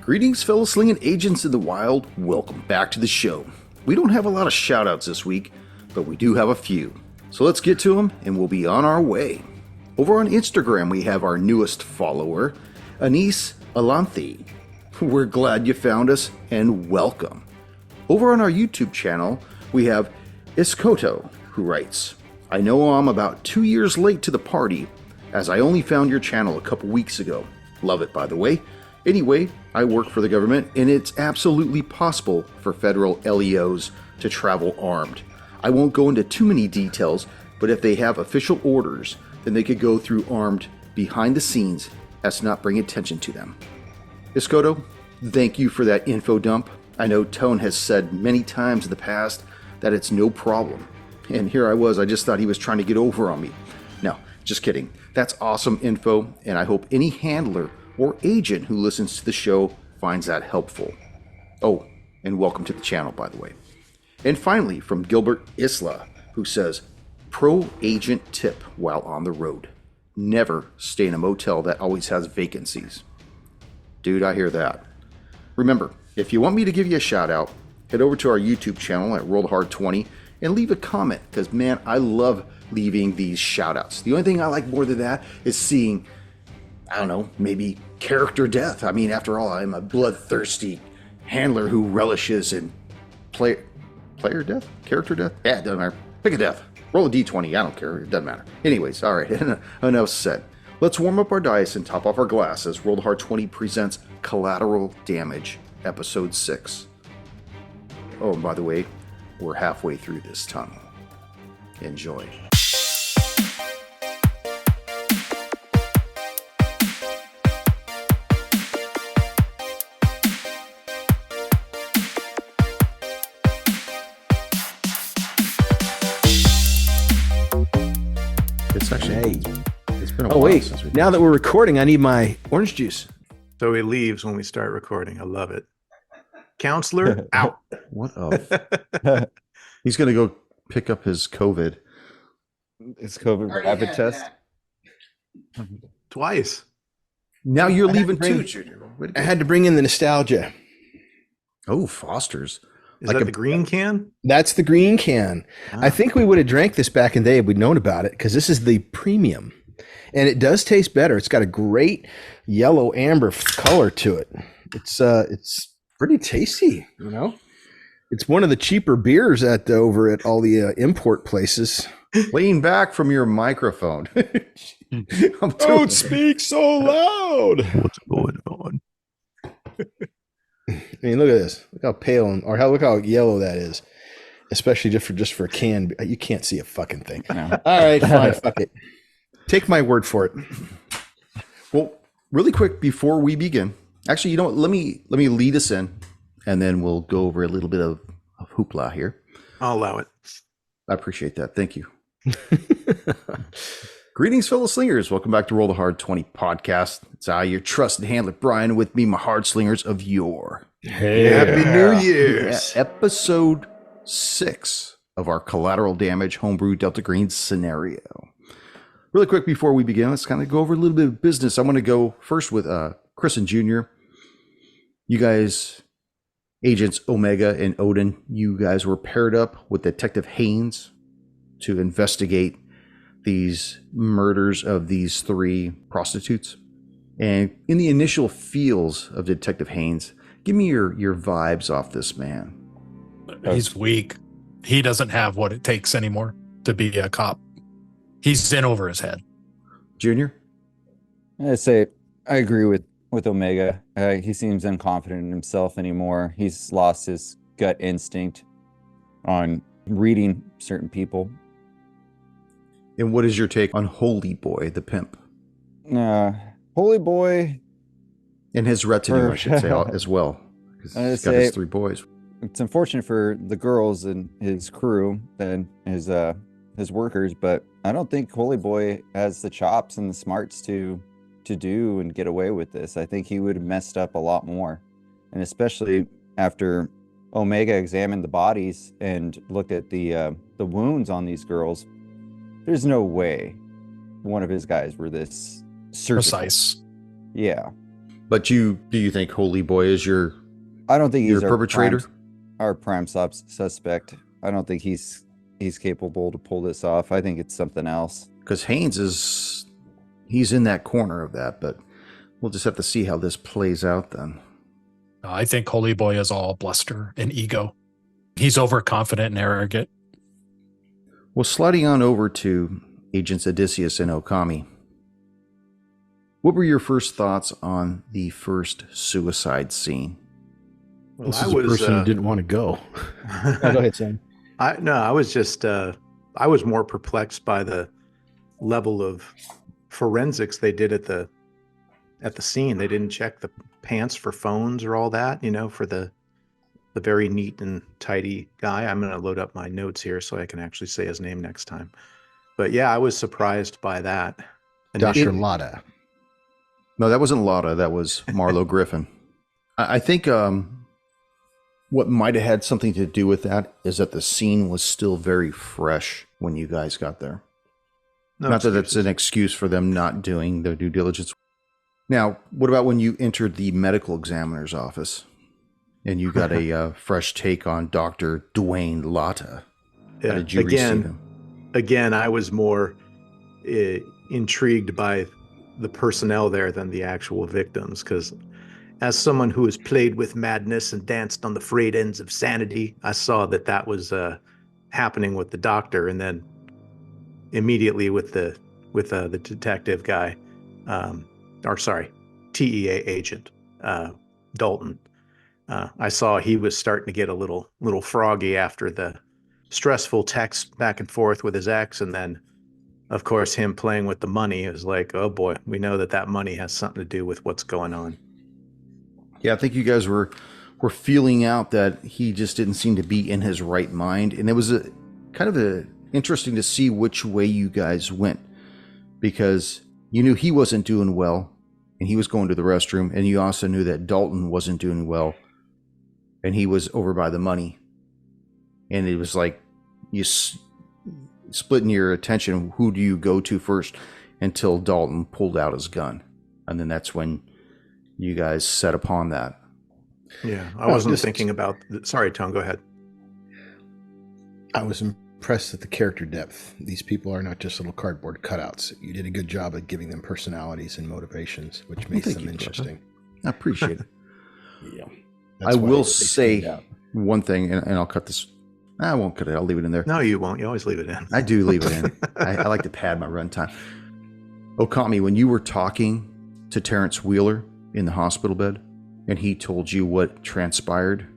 Greetings, fellow slinging agents in the wild. Welcome back to the show. We don't have a lot of shout-outs this week, but we do have a few. So let's get to them, and we'll be on our way. Over on Instagram, we have our newest follower, Anise Alanthi. We're glad you found us, and welcome. Over on our YouTube channel, we have Iskoto, who writes, I know I'm about 2 years late to the party, as I only found your channel a couple weeks ago. Love it, by the way. Anyway, I work for the government, and it's absolutely possible for federal LEOs to travel armed. I won't go into too many details, but if they have official orders, then they could go through armed behind the scenes as to not bring attention to them. Iskoto, thank you for that info dump. I know Tone has said many times in the past that it's no problem. And here I just thought he was trying to get over on me. No, just kidding. That's awesome info, and I hope any handler or agent who listens to the show finds that helpful. Oh, and welcome to the channel, by the way. And finally, from Gilbert Isla, who says, pro agent tip while on the road. Never stay in a motel that always has vacancies. Dude, I hear that. Remember, if you want me to give you a shout out, head over to our YouTube channel at RolledHard20 and leave a comment, because man, I love leaving these shout outs. The only thing I like more than that is seeing, I don't know, maybe character death. I mean, after all, I'm a bloodthirsty handler who relishes in player death? Character death? Yeah, it doesn't matter. Pick a death. Roll a d20. I don't care. It doesn't matter. Anyways, all right. Enough said. Let's warm up our dice and top off our glass as Rolled Hard 20 presents Collateral Damage, Episode 6. Oh, and by the way, we're halfway through this tunnel. Enjoy. It's actually, it's been a while wait, since we now that we're recording, I need my orange juice. So he leaves when we start recording. I love it. Counselor, out. What of? He's going to go pick up his COVID. It's COVID rapid test. Twice. Now you're I had leaving to bring- too, Junior. Way to go. I had to bring in the nostalgia. Oh, Foster's. Is Like that a- the green can? That's the green can. Ah. I think we would have drank this back in the day if we'd known about it, because this is the premium. And it does taste better. It's got a great yellow amber color to it. It's pretty tasty, you know? It's one of the cheaper beers over at all the import places. Lean back from your microphone. I'm Don't speak so loud. What's going on? I mean, look at this. Look how pale look how yellow that is. Especially just for a can. You can't see a fucking thing. No. All right, fine. Fuck it. Take my word for it. Well, really quick before we begin, actually, you know what? Let me lead us in, and then we'll go over a little bit of hoopla here. I'll allow it. I appreciate that. Thank you. Greetings, fellow slingers. Welcome back to Roll the Hard 20 podcast. It's your trusted handler, Brian, with me, my hard slingers of yore. Hey. Happy New Yeah, Year's. episode 6 of our Collateral Damage Homebrew Delta Green scenario. Really quick before we begin, let's kind of go over a little bit of business. I'm going to go first with Chris and Junior. You guys, Agents Omega and Odin, you guys were paired up with Detective Haynes to investigate these murders of these 3 prostitutes. And in the initial feels of Detective Haynes, give me your vibes off this man. He's weak. He doesn't have what it takes anymore to be a cop. He's in over his head. Junior? I say I agree with Omega. He seems unconfident in himself anymore. He's lost his gut instinct on reading certain people. And what is your take on Holy Boy, the pimp? Holy Boy, And his retinue, I should say, as well. Because I he's got say- his 3 boys. it's unfortunate for the girls and his crew and his workers, but I don't think Holy Boy has the chops and the smarts to do and get away with this. I think he would have messed up a lot more. And especially after Omega examined the bodies and looked at the wounds on these girls, there's no way one of his guys were this surgical. Precise. Yeah. But do you think Holy Boy is your I don't think he's our perpetrator? our prime suspect. I don't think he's capable to pull this off. I think it's something else. Because he's in that corner of that, but we'll just have to see how this plays out then. I think Holy Boy is all bluster and ego. He's overconfident and arrogant. Well, sliding on over to Agents Odysseus and Okami. What were your first thoughts on the first suicide scene? Well, This is a person who didn't want to go. Go ahead, Sam. I was just I was more perplexed by the level of forensics they did at the scene. They didn't check the pants for phones or all that, for the very neat and tidy guy. I'm going to load up my notes here so I can actually say his name next time. But yeah, I was surprised by that. Dr. Lotta. No, that wasn't Lotta. That was Marlo Griffin. I think what might have had something to do with that is that the scene was still very fresh when you guys got there. No Not that excuses. it's an excuse for them not doing their due diligence. Now, what about when you entered the medical examiner's office and you got a fresh take on Dr. Dwayne Lotta? How did you receive him? Again, I was more intrigued by the personnel there than the actual victims, because as someone who has played with madness and danced on the frayed ends of sanity, I saw that was happening with the doctor, and then immediately with the detective guy, TEA agent Dalton. I saw he was starting to get a little froggy after the stressful text back and forth with his ex, and then of course him playing with the money. It was like, oh boy, we know that money has something to do with what's going on. Yeah, I think you guys were feeling out that he just didn't seem to be in his right mind, and it was interesting to see which way you guys went, because you knew he wasn't doing well and he was going to the restroom, and you also knew that Dalton wasn't doing well and he was over by the money, and it was like you splitting your attention. Who do you go to first? Until Dalton pulled out his gun, and then that's when you guys set upon that. Yeah, I wasn't thinking about. Sorry, Tone, go ahead. I was impressed at the character depth. These people are not just little cardboard cutouts. You did a good job at giving them personalities and motivations, which makes them interesting. I appreciate it. Yeah. I will say one thing, and I'll cut this. I won't cut it. I'll leave it in there. No, you won't. You always leave it in. I do leave it in. I like to pad my runtime. Okami, when you were talking to Terrence Wheeler in the hospital bed and he told you what transpired,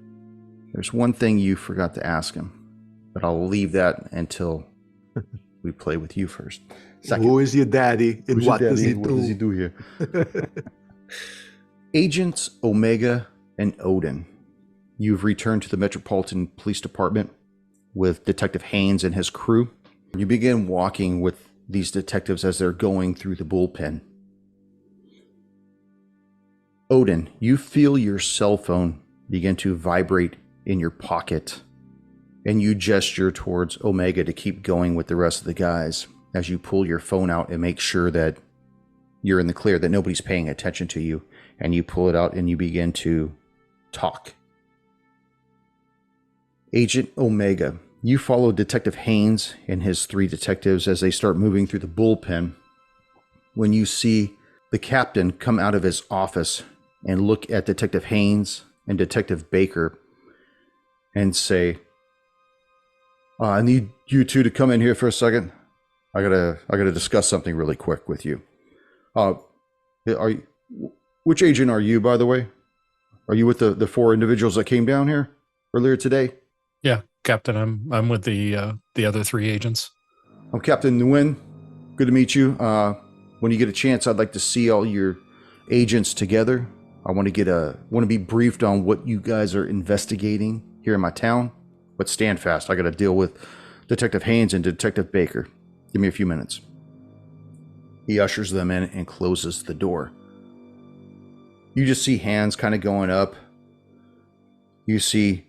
there's one thing you forgot to ask him, but I'll leave that until we play with you first. Second. Who is your daddy and what does he What does he do? do here? Agents Omega and Odin, you've returned to the Metropolitan Police Department with Detective Haynes and his crew. You begin walking with these detectives as they're going through the bullpen. Odin, you feel your cell phone begin to vibrate in your pocket, and you gesture towards Omega to keep going with the rest of the guys as you pull your phone out and make sure that you're in the clear, that nobody's paying attention to you, and you pull it out and you begin to talk. Agent Omega, you follow Detective Haynes and his 3 detectives as they start moving through the bullpen. When you see the captain come out of his office and look at Detective Haynes and Detective Baker and say, I need you two to come in here for a second. I gotta discuss something really quick with you. Which agent are you, by the way? Are you with the 4 individuals that came down here earlier today? Yeah, Captain, I'm with the other 3 agents. I'm Captain Nguyen. Good to meet you. When you get a chance, I'd like to see all your agents together. I want to be briefed on what you guys are investigating here in my town. But stand fast. I got to deal with Detective Haynes and Detective Baker. Give me a few minutes. He ushers them in and closes the door. You just see hands kind of going up. You see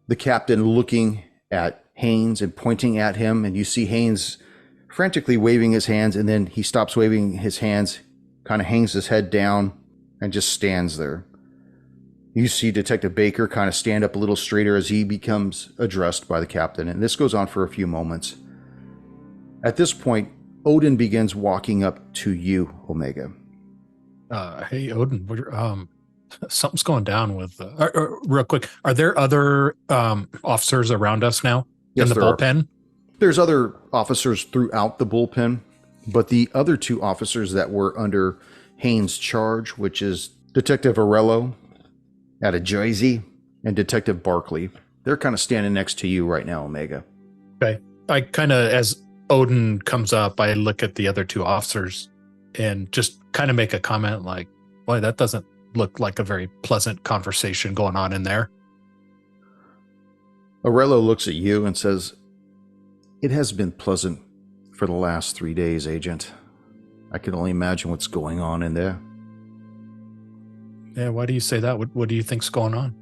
the captain looking at Haynes and pointing at him, and you see Haynes frantically waving his hands, and then he stops waving his hands, kind of hangs his head down, and just stands there. You see Detective Baker kind of stand up a little straighter as he becomes addressed by the captain, and this goes on for a few moments. At this point, Odin begins walking up to you, Omega. Hey, Odin, something's going down with. Real quick, are there other officers around us now in the bullpen? There's other officers throughout the bullpen, but the other two officers that were under Haynes' charge, which is Detective Arello out of Jersey and Detective Barkley, they're kind of standing next to you right now, Omega. Okay. I kind of, as Odin comes up, I look at the other two officers and just kind of make a comment like, boy, that doesn't look like a very pleasant conversation going on in there. Arello looks at you and says, "It has been pleasant for the last 3 days, Agent. I can only imagine what's going on in there." Yeah, why do you say that? What do you think's going on?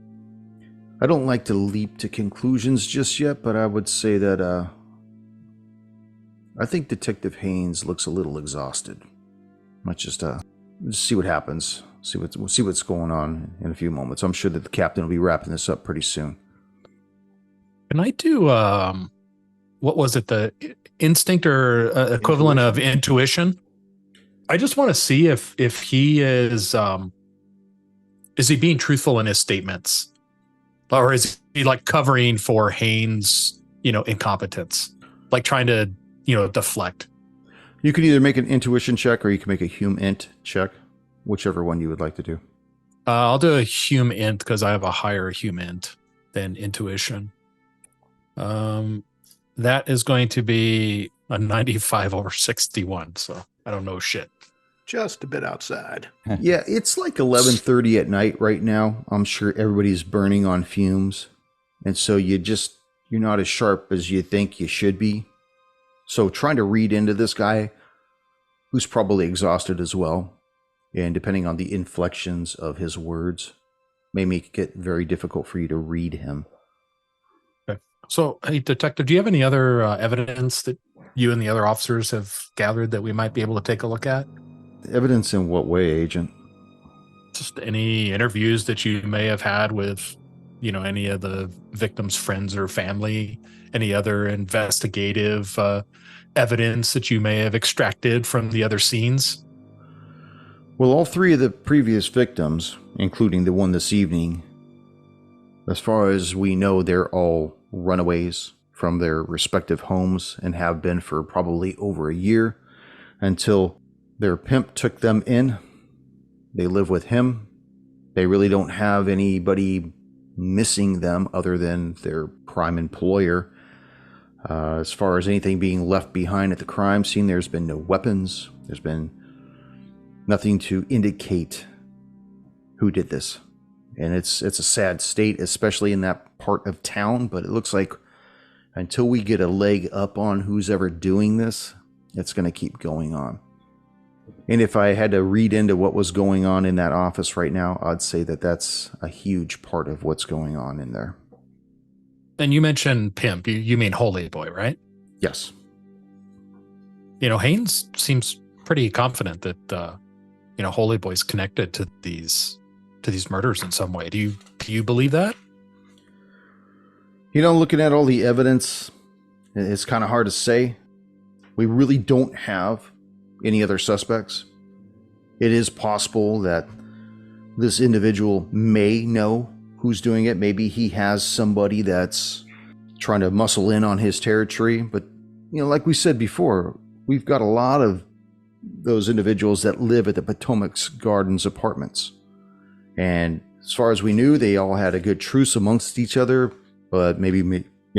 I don't like to leap to conclusions just yet, but I would say that I think Detective Haynes looks a little exhausted. Let's just see what happens. We'll see what's going on in a few moments. I'm sure that the captain will be wrapping this up pretty soon. Can I do what was it, the instinct or equivalent of intuition? I just want to see if he is he being truthful in his statements, or is he like covering for Haynes, incompetence, like trying to deflect. You can either make an intuition check or you can make a hum int check, whichever one you would like to do. I'll do a hum int because I have a higher hum int than intuition. That is going to be a 95 over 61, so I don't know shit. Just a bit outside. Yeah, it's like 11:30 at night right now. I'm sure everybody's burning on fumes, and so you're not as sharp as you think you should be. So trying to read into this guy, who's probably exhausted as well, and depending on the inflections of his words, may make it very difficult for you to read him. Okay. So, hey, Detective, do you have any other evidence that you and the other officers have gathered that we might be able to take a look at? Evidence in what way, Agent? Just any interviews that you may have had with, any of the victims' friends or family, any other investigative evidence that you may have extracted from the other scenes? Well, all three of the previous victims, including the one this evening, as far as we know, they're all runaways from their respective homes and have been for probably over a year until their pimp took them in. They live with him. They really don't have anybody missing them other than their prime employer. As far as anything being left behind at the crime scene, there's been no weapons. There's been nothing to indicate who did this. And it's a sad state, especially in that part of town. But it looks like until we get a leg up on who's ever doing this, it's going to keep going on. And if I had to read into what was going on in that office right now, I'd say that that's a huge part of what's going on in there. And you mentioned pimp. You mean Holy Boy, right? Yes. Haynes seems pretty confident that Holy Boy's connected to these murders in some way. Do you believe that? Looking at all the evidence, it's kind of hard to say. We really don't have any other suspects. It is possible that this individual may know who's doing it. Maybe he has somebody that's trying to muscle in on his territory. But, like we said before, we've got a lot of those individuals that live at the Potomac Gardens apartments. And as far as we knew, they all had a good truce amongst each other, but maybe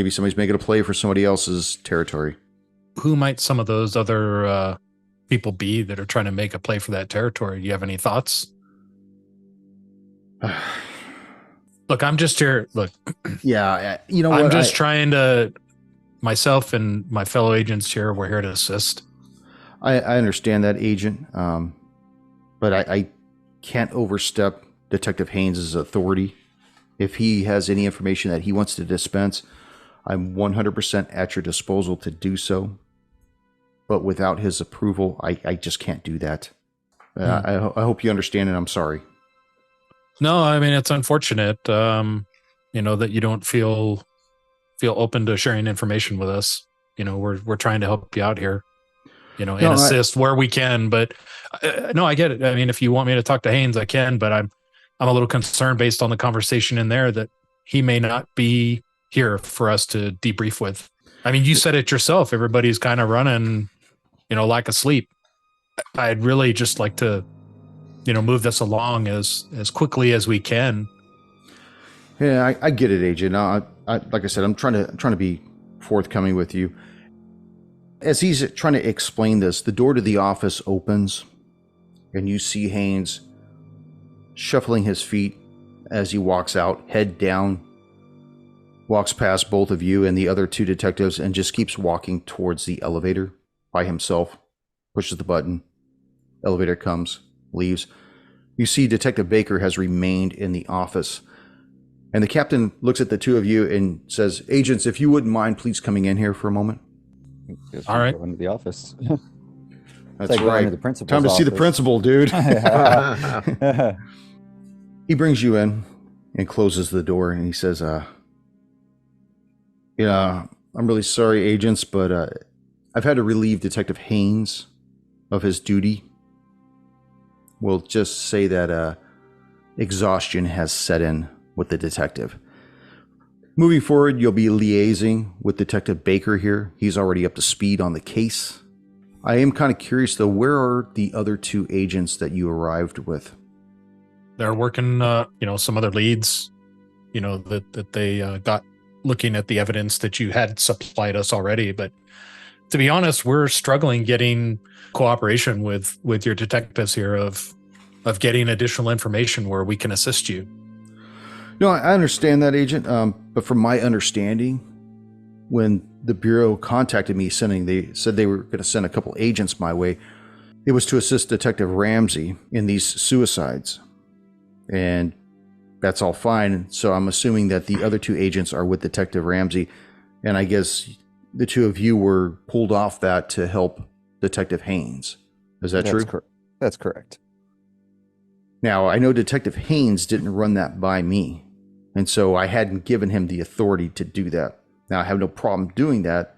somebody's making a play for somebody else's territory. Who might some of those other people be that are trying to make a play for that territory? Do you have any thoughts? Look, I'm just here. Look, yeah, I'm just trying to, myself and my fellow agents here, we're here to assist. I understand that, Agent, but I can't overstep Detective Haynes' authority. If he has any information that he wants to dispense, I'm 100% at your disposal to do so. But without his approval, I just can't do that. I hope you understand, and I'm sorry. No, I mean, it's unfortunate, that you don't feel open to sharing information with us. We're trying to help you out here, and assist where we can. But no, I get it. I mean, if you want me to talk to Haynes, I can, but I'm a little concerned based on the conversation in there that he may not be here for us to debrief with. I mean, you said it yourself. Everybody's kind of running, lack of sleep. I'd really just like to, move this along as quickly as we can. Yeah, I get it, Agent. Like I said, I'm trying to be forthcoming with you. As he's trying to explain this, the door to the office opens, and you see Haynes shuffling his feet as he walks out, head down, walks past both of you and the other two detectives, and just keeps walking towards the elevator by himself, pushes the button, elevator comes, leaves. You see Detective Baker has remained in the office. And the captain looks at the two of you and says, "Agents, if you wouldn't mind, please coming in here for a moment." All right. Go into the office. That's like right. Time to see the principal, dude. He brings you in and closes the door, and he says, "Yeah, I'm really sorry, agents, but I've had to relieve Detective Haynes of his duty. We'll just say that exhaustion has set in with the detective. Moving forward, you'll be liaising with Detective Baker here. He's already up to speed on the case. I am kind of curious, though, where are the other two agents that you arrived with?" They're working, some other leads, that they got looking at the evidence that you had supplied us already. But to be honest, we're struggling getting cooperation with your detectives here of getting additional information where we can assist you. No, I understand that, Agent. But from my understanding, when the Bureau contacted me, they said they were going to send a couple agents my way, it was to assist Detective Ramsey in these suicides. And that's all fine. So I'm assuming that the other two agents are with Detective Ramsey. And I guess the two of you were pulled off that to help Detective Haynes. Is that true? That's correct. Now, I know Detective Haynes didn't run that by me, and so I hadn't given him the authority to do that. Now, I have no problem doing that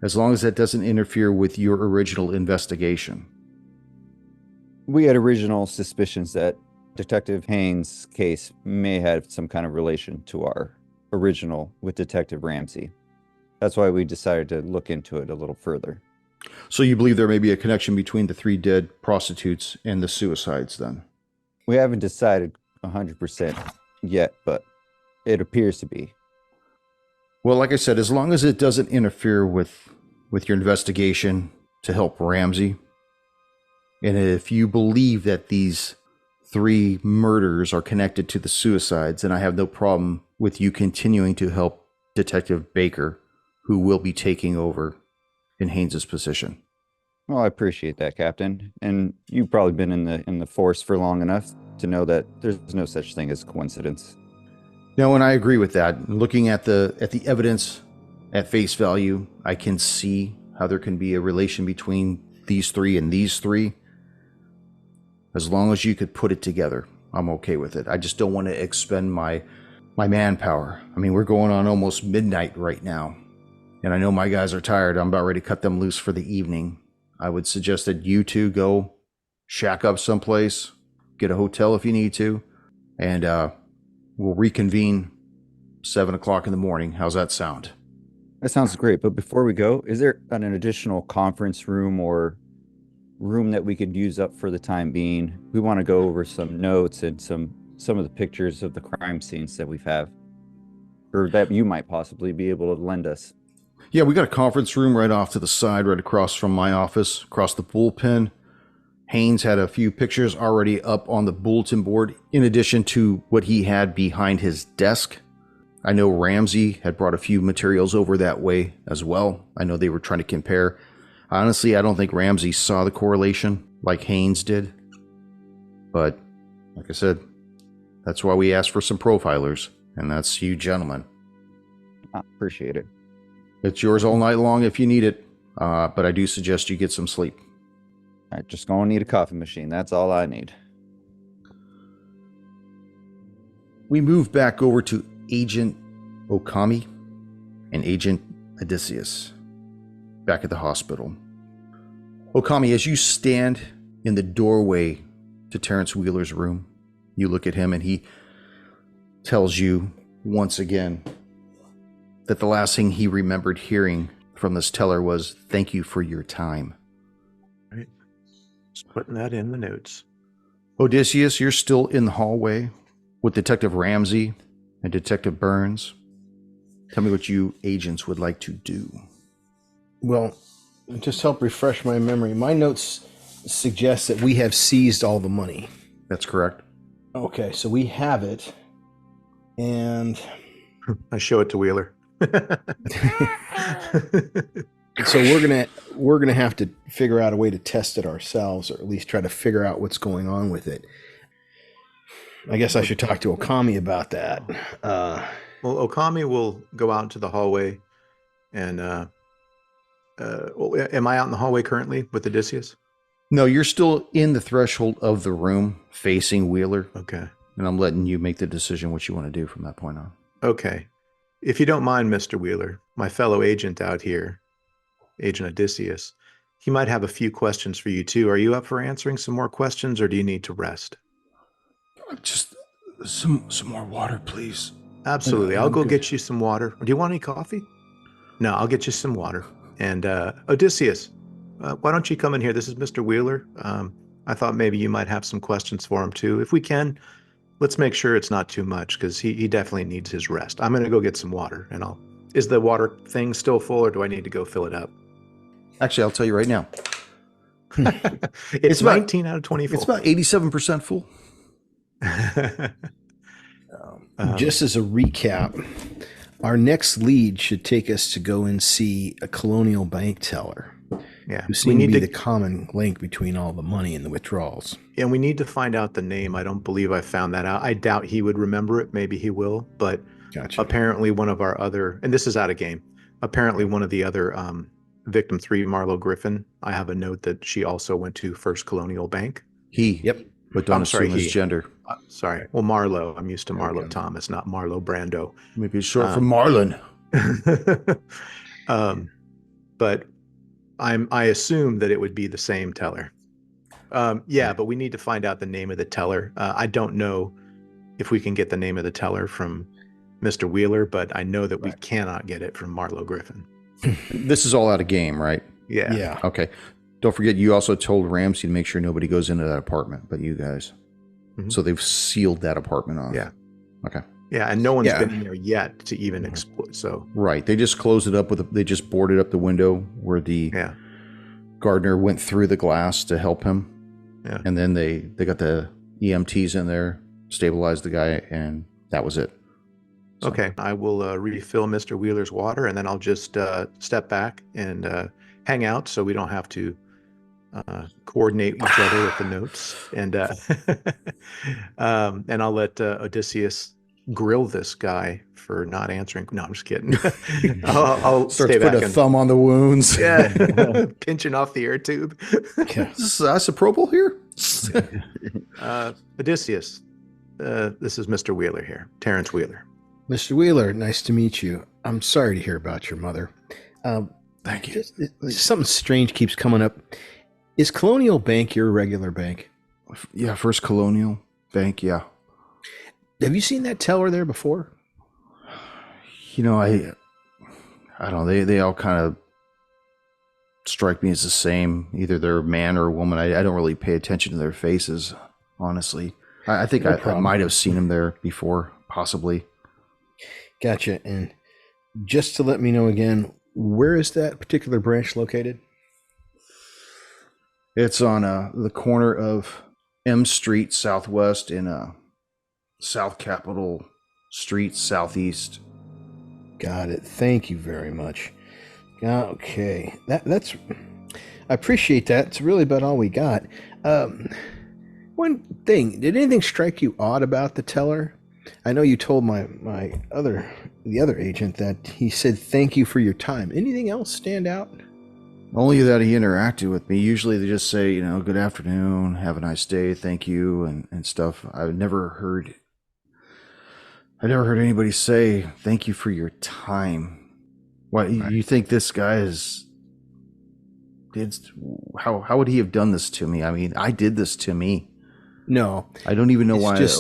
as long as that doesn't interfere with your original investigation. We had original suspicions that Detective Haynes' case may have some kind of relation to our original with Detective Ramsey. That's why we decided to look into it a little further. So you believe there may be a connection between the 3 dead prostitutes and the suicides, then? We haven't decided 100% yet, but it appears to be. Well, like I said, as long as it doesn't interfere with your investigation to help Ramsey, and if you believe that these 3 murders are connected to the suicides, then I have no problem with you continuing to help Detective Baker, who will be taking over in Haynes' position. Well, I appreciate that, Captain. And you've probably been in the force for long enough to know that there's no such thing as coincidence. No, and I agree with that. Looking at the evidence at face value, I can see how there can be a relation between these 3 and these 3. As long as you could put it together, I'm okay with it. I just don't want to expend my manpower. I mean, we're going on almost midnight right now, and I know my guys are tired. I'm about ready to cut them loose for the evening. I would suggest that you two go shack up someplace, get a hotel if you need to, and we'll reconvene 7 o'clock in the morning. How's that sound? That sounds great. But before we go, is there an additional conference room or room that we could use up for the time being? We want to go over some notes and some of the pictures of the crime scenes that we have, or that you might possibly be able to lend us. Yeah, we got a conference room right off to the side, right across from my office, across the bullpen. Haynes had a few pictures already up on the bulletin board, in addition to what he had behind his desk. I know Ramsey had brought a few materials over that way as well. I know they were trying to compare. Honestly, I don't think Ramsey saw the correlation like Haynes did. But, like I said, that's why we asked for some profilers, and that's you gentlemen. I appreciate it. It's yours all night long if you need it, but I do suggest you get some sleep. I just gonna need a coffee machine. That's all I need. We move back over to Agent Okami and Agent Odysseus back at the hospital. Okami, as you stand in the doorway to Terrence Wheeler's room, you look at him and he tells you once again that the last thing he remembered hearing from this teller was, "Thank you for your time." Right. Just putting that in the notes. Odysseus, you're still in the hallway with Detective Ramsey and Detective Burns. Tell me what you agents would like to do. Well, just help refresh my memory. My notes suggest that we have seized all the money. That's correct. Okay, so we have it. And I show it to Wheeler. so we're gonna have to figure out a way to test it ourselves, or at least try to figure out what's going on with it. I guess I should talk to Okami about that. Well, Okami will go out into the hallway, and well, am I out in the hallway currently with Odysseus? No, you're still in the threshold of the room facing Wheeler, Okay. and I'm letting you make the decision what you want to do from that point on. Okay. If you don't mind, Mr. Wheeler, my fellow agent out here, Agent Odysseus, he might have a few questions for you too. Are you up for answering some more questions, or do you need to rest? Just some more water, please. Absolutely. I'll I'm go good. get you some water. Do you want any coffee? No, I'll get you some water. And Odysseus, why don't you come in here? This is Mr. Wheeler. I thought maybe you might have some questions for him too. If we can, let's make sure it's not too much, because he definitely needs his rest. I'm going to go get some water, and is the water thing still full, or do I need to go fill it up? Actually, I'll tell you right now. It's about- 19 out of 20 full. It's about 87% full. Just as a recap, our next lead should take us to go and see a Colonial Bank teller, yeah, who we seemed to need be to, the common link between all the money and the withdrawals. and we need to find out the name. I don't believe I found that out. I doubt he would remember it. Maybe he will, but Gotcha. apparently one of our other, and this is out of game, apparently one of the other victim 3, Marlo Griffin, I have a note that she also went to First Colonial Bank. Yep. But don't I'm sorry, assume his he. gender. Sorry. Well, Marlo. I'm used to There we Marlo go. Thomas, not Marlo Brando. Maybe it's short for Marlon. But I assume that it would be the same teller. Yeah, but we need to find out the name of the teller. I don't know if we can get the name of the teller from Mr. Wheeler, but I know that we cannot get it from Marlo Griffin. This is all out of game, right? Yeah. Yeah. Okay. Don't forget, you also told Ramsey to make sure nobody goes into that apartment, but you guys. Mhm. So they've sealed that apartment off. Yeah. Okay. Yeah, and no one's Yeah. been in there yet to even exploit. So Right. They just closed it up they just boarded up the window where the yeah, gardener went through the glass to help him. Yeah. And then they got the EMTs in there, stabilized the guy, and that was it. So- okay. I will refill Mr. Wheeler's water, and then I'll just step back and hang out, so we don't have to coordinate each other with the notes. And and I'll let Odysseus grill this guy for not answering. No, I'm just kidding. I'll Start stay to put back a and thumb on the wounds. yeah, pinching off the air tube. Yeah. Is this isopropyl here? Odysseus, this is Mr. Wheeler here, Terrence Wheeler. Mr. Wheeler, nice to meet you. I'm sorry to hear about your mother. Thank you. Something strange keeps coming up. Is Colonial Bank your regular bank? Yeah, First Colonial Bank, yeah. Have you seen that teller there before? You know, I don't know. They all kind of strike me as the same. Either they're a man or a woman. I don't really pay attention to their faces, honestly. I think No I problem. might have seen them there before, possibly. Gotcha. And just to let me know again, where is that particular branch located? It's on the corner of M Street Southwest in South Capitol Street Southeast. Got it. Thank you very much. Okay. That's I appreciate that. It's really about all we got. One thing, did anything strike you odd about the teller? I know you told the other agent that he said thank you for your time. Anything else stand out? Only that he interacted with me. Usually they just say, good afternoon, have a nice day, thank you, and stuff. I've never heard anybody say thank you for your time. What you think this guy is? How would he have done this to me? I mean, I did this to me. No, I don't even know it's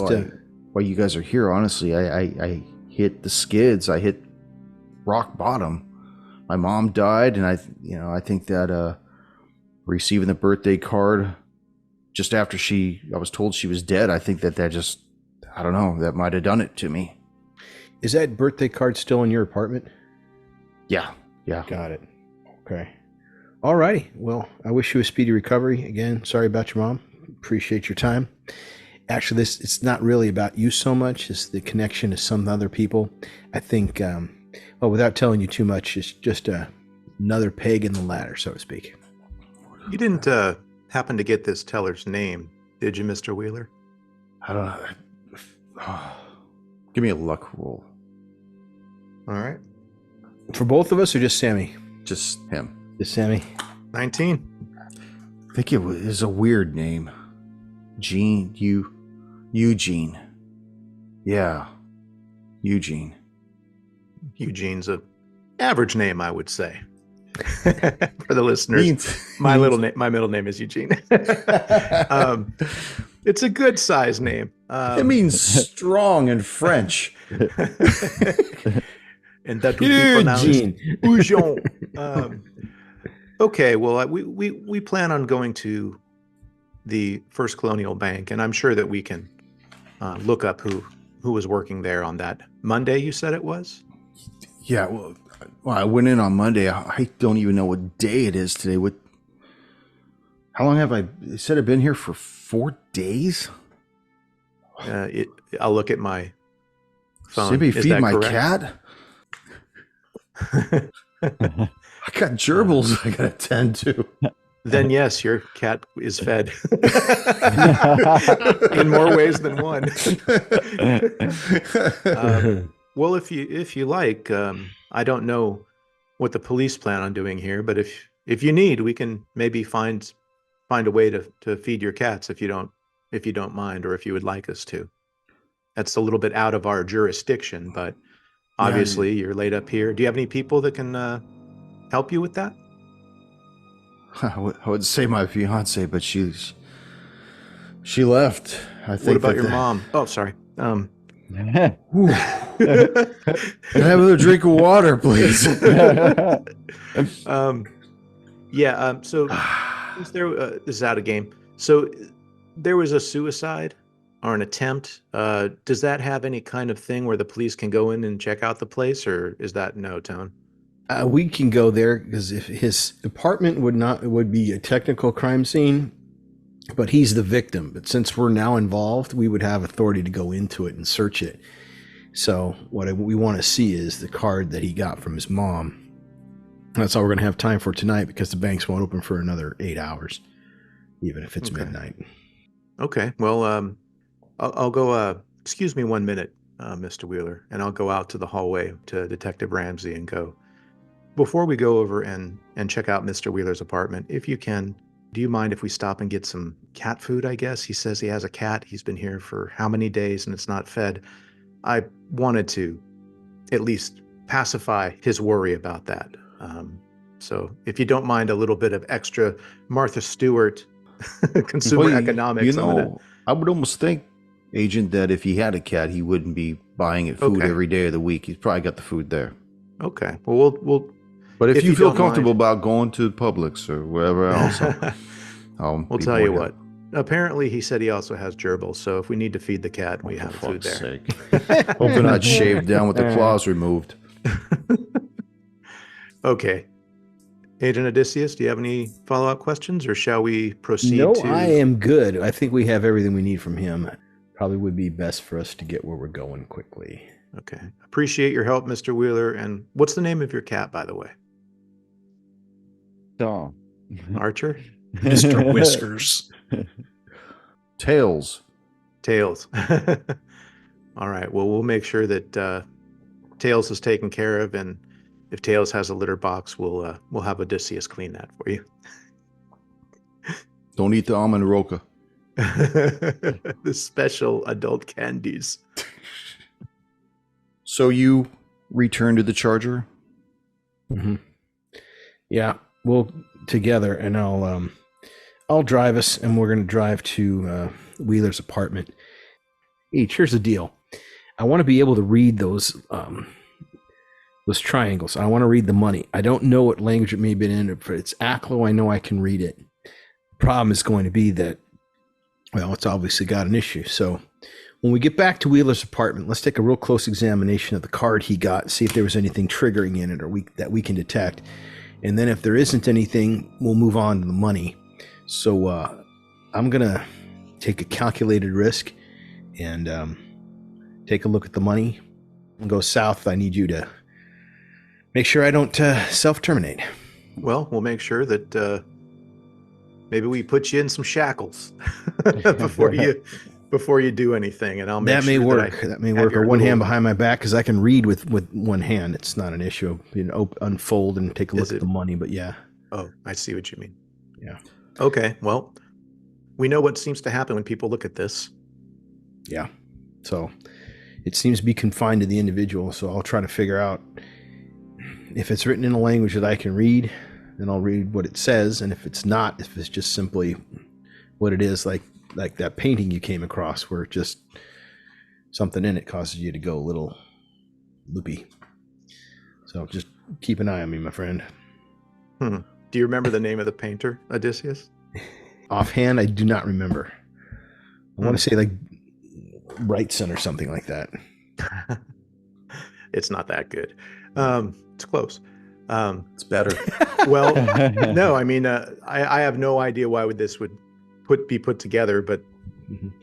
why you guys are here. Honestly, I hit the skids. I hit rock bottom. My mom died, and I think that receiving the birthday card just after I was told she was dead. I think that just, I don't know, that might have done it to me. Is that birthday card still in your apartment? Yeah. Got it. Okay. All righty. Well, I wish you a speedy recovery. Again, sorry about your mom. Appreciate your time. Actually, it's not really about you so much as the connection to some other people. I think, well, without telling you too much, it's just another peg in the ladder, so to speak. You didn't happen to get this teller's name, did you, Mr. Wheeler? I don't know. Give me a luck roll. All right. For both of us or just Sammy? Just him. Just Sammy. 19. I think it was a weird name. Eugene. Yeah. Eugene. Eugene's a average name, I would say. For the listeners, my middle name is Eugene. It's a good size name. It means strong in French. And that would be pronounced Eugen. Okay, well, we plan on going to the First Colonial Bank, and I'm sure that we can look up who was working there on that Monday. You said it was. Yeah, well, I went in on Monday. I don't even know what day it is today. How long have I said I've been here for 4 days? I'll look at my phone. Maybe feed my correct? cat. I got gerbils I got to tend to. Then yes, your cat is fed in more ways than one. Well, if you like, I don't know what the police plan on doing here, but if you need, we can maybe find a way to feed your cats if you don't mind, or if you would like us to. That's a little bit out of our jurisdiction, but obviously you're laid up here. Do you have any people that can help you with that? I would say my fiance, but she left. I think. What about your mom? Oh, sorry. Can I have another drink of water, please? So is there, this is out of game. So there was a suicide or an attempt. Does that have any kind of thing where the police can go in and check out the place, or is that no, Tone? We can go there because if his apartment would be a technical crime scene, but he's the victim. But since we're now involved, we would have authority to go into it and search it. So what we want to see is the card that he got from his mom. That's all we're going to have time for tonight because the banks won't open for another 8 hours, even if it's midnight. Okay. Well, I'll go. Excuse me 1 minute, Mr. Wheeler, and I'll go out to the hallway to Detective Ramsey and go. Before we go over and check out Mr. Wheeler's apartment, if you can, do you mind if we stop and get some cat food, I guess? He says he has a cat. He's been here for how many days and it's not fed. I wanted to at least pacify his worry about that. So if you don't mind a little bit of extra Martha Stewart consumer economics. I would almost think, Agent, that if he had a cat, he wouldn't be buying it food every day of the week. He's probably got the food there. Okay. Well, we'll But if you feel comfortable about going to Publix or wherever else, we'll tell you what. Apparently, he said he also has gerbils, so if we need to feed the cat, we have food there. Hope they're not shaved down with the claws removed. Okay. Agent Odysseus, do you have any follow-up questions, or shall we proceed No, to... I am good. I think we have everything we need from him. Probably would be best for us to get where we're going quickly. Okay. Appreciate your help, Mr. Wheeler. And what's the name of your cat, by the way? Dom. Archer? Mr. Whiskers. Tails. Tails. All right. Well, we'll make sure that Tails is taken care of. And if Tails has a litter box, we'll have Odysseus clean that for you. Don't eat the almond roca. The special adult candies. So you return to the Charger? Mm-hmm. Yeah, we'll together, and I'll drive us, and we're going to drive to Wheeler's apartment. Here's the deal. I want to be able to read those triangles. I want to read the money. I don't know what language it may have been in, but it's Aklo. I know I can read it. The problem is going to be that, well, it's obviously got an issue. So when we get back to Wheeler's apartment, let's take a real close examination of the card he got, see if there was anything triggering in it or that we can detect. And then if there isn't anything, we'll move on to the money. So I'm going to take a calculated risk and take a look at the money and go south. I need you to make sure I don't self-terminate. Well, we'll make sure that maybe we put you in some shackles before you do anything, and I'll make that may sure work. That may work. Or one hand behind my back, because I can read with one hand. It's not an issue. Unfold and take a look at the money. But yeah. Oh, I see what you mean. Yeah. Okay. Well, we know what seems to happen when people look at this. Yeah. So it seems to be confined to the individual. So I'll try to figure out if it's written in a language that I can read, then I'll read what it says. And if it's not, if it's just simply what it is, like that painting you came across where just something in it causes you to go a little loopy. So just keep an eye on me, my friend. Do you remember the name of the painter, Odysseus? Offhand, I do not remember. I want to say like Wrightson or something like that. It's not that good. It's close. It's better. Well, no, I mean, I have no idea why this would be put together, but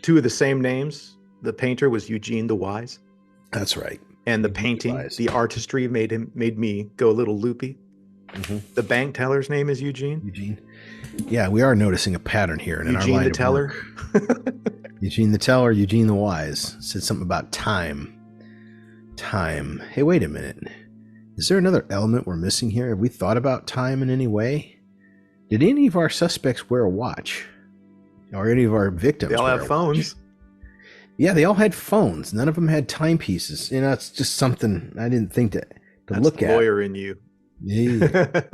two of the same names. The painter was Eugene the Wise. That's right. And the painting, the artistry made me go a little loopy. The bank teller's name is Eugene. Eugene. Yeah, we are noticing a pattern here. In Eugene our line the of Teller. Eugene the Teller, Eugene the Wise. Said something about time. Time. Hey, wait a minute. Is there another element we're missing here? Have we thought about time in any way? Did any of our suspects wear a watch? Or any of our victims? They all have phones. Yeah, they all had phones. None of them had timepieces. You know, it's just something I didn't think to look at. Lawyer in you. Yeah.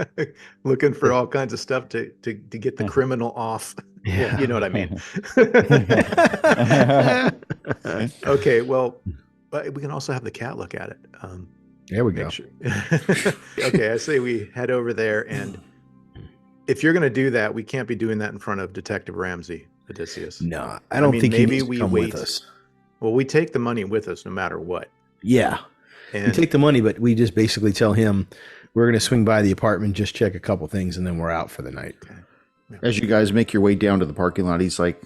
Looking for all kinds of stuff to get the criminal off. Yeah. You know what I mean. Okay, well, but we can also have the cat look at it. There we go. Sure. Okay, I say we head over there, and if you're going to do that, we can't be doing that in front of Detective Ramsey, Odysseus. No, I don't think maybe he needs to come with us. Well, we take the money with us no matter what. Yeah. And we take the money, but we just basically tell him we're going to swing by the apartment, just check a couple things, and then we're out for the night. Okay. Yeah. As you guys make your way down to the parking lot, he's like,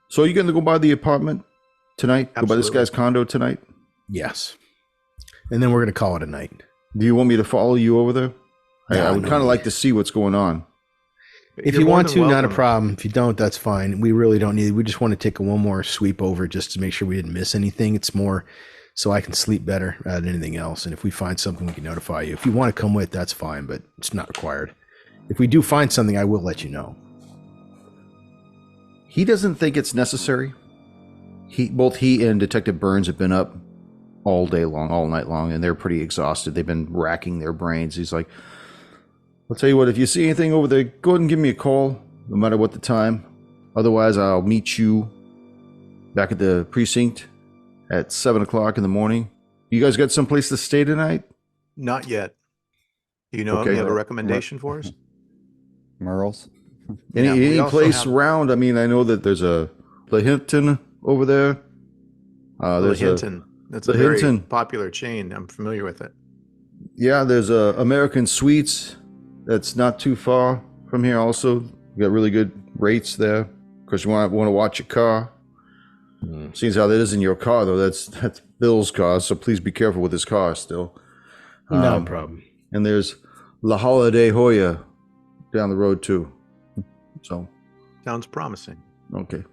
so you're going to go by the apartment tonight? Absolutely. Go by this guy's condo tonight? Yes. And then we're going to call it a night. Do you want me to follow you over there? No, I would no kind of need. like to see what's going on. If You're you more want than to, not a welcome. problem. If you don't, that's fine. We really don't need it. We just want to take one more sweep over just to make sure we didn't miss anything. It's more so I can sleep better than anything else. And if we find something, we can notify you. If you want to come with, that's fine, but it's not required. If we do find something, I will let you know. He doesn't think it's necessary. Both he and Detective Burns have been up all day long, all night long, and they're pretty exhausted. They've been racking their brains. He's like, I'll tell you what, if you see anything over there, go ahead and give me a call, no matter what the time. Otherwise, I'll meet you back at the precinct at 7 o'clock in the morning. You guys got someplace to stay tonight? Not yet. You know, Okay. you have a recommendation for us? Merle's. Yeah, we Any also place have- around? I mean, I know that there's a the Hinton over there. The There's Hinton. That's the a very Hinton. popular chain. I'm familiar with it. There's a American Suites that's not too far from here. Also, you got really good rates there. Of course, you want to watch your car. Seems how that is in your car, though. That's Bill's car, so please be careful with his car still. No problem. And there's La Holiday Hoya down the road too. So Sounds promising. okay.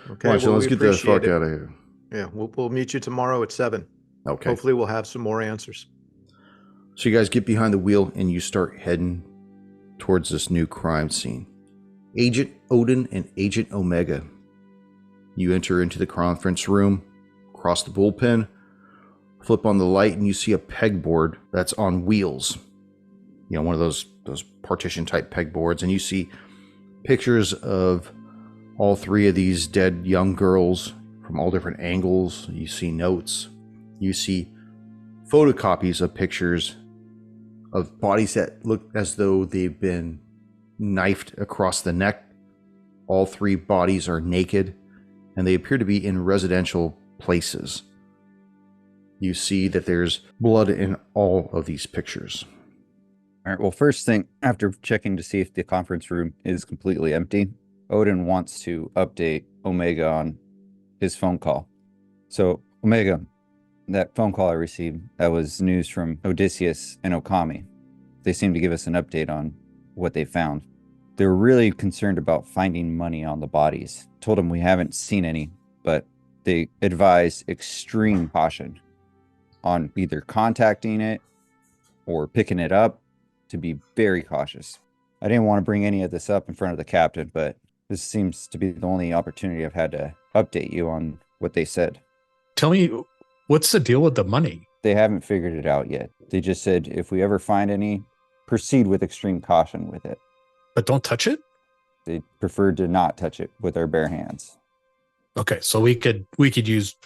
Okay, Watch, well, let's we get the appreciate fuck it. out of here. Yeah, we'll meet you tomorrow at 7. Okay. Hopefully we'll have some more answers. So you guys get behind the wheel and you start heading towards this new crime scene. Agent Odin and Agent Omega. You enter into the conference room, cross the bullpen, flip on the light, and you see a pegboard that's on wheels. You know, one of those partition type pegboards, and you see pictures of all three of these dead young girls from all different angles. You see notes. You see photocopies of pictures of bodies that look as though they've been knifed across the neck. All three bodies are naked, and they appear to be in residential places. You see that there's blood in all of these pictures. All right. Well, first thing, after checking to see if the conference room is completely empty, Odin wants to update Omega on his phone call. So, Omega, that phone call I received, that was news from Odysseus and Okami. They seemed to give us an update on what they found. They were really concerned about finding money on the bodies. Told them we haven't seen any, but they advised extreme caution on either contacting it or picking it up, to be very cautious. I didn't want to bring any of this up in front of the captain, but this seems to be the only opportunity I've had to update you on what they said. Tell me, what's the deal with the money? They haven't figured it out yet. They just said if we ever find any, proceed with extreme caution with it. But don't touch it? They preferred to not touch it with our bare hands. Okay, so we could use,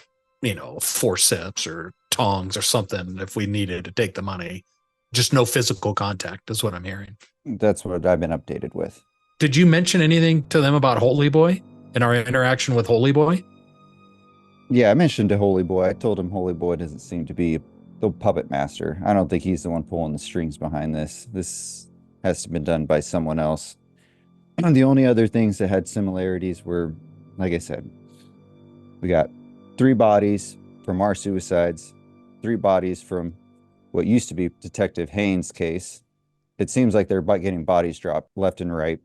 forceps or tongs or something if we needed to take the money. Just no physical contact is what I'm hearing. That's what I've been updated with. Did you mention anything to them about Holy Boy and our interaction with Holy Boy? Yeah, I mentioned to Holy Boy. I told him Holy Boy doesn't seem to be the puppet master. I don't think he's the one pulling the strings behind this. This has to be done by someone else. And the only other things that had similarities were, like I said, we got 3 bodies from our suicides, 3 bodies from what used to be Detective Haynes' case. It seems like they're getting bodies dropped left and right.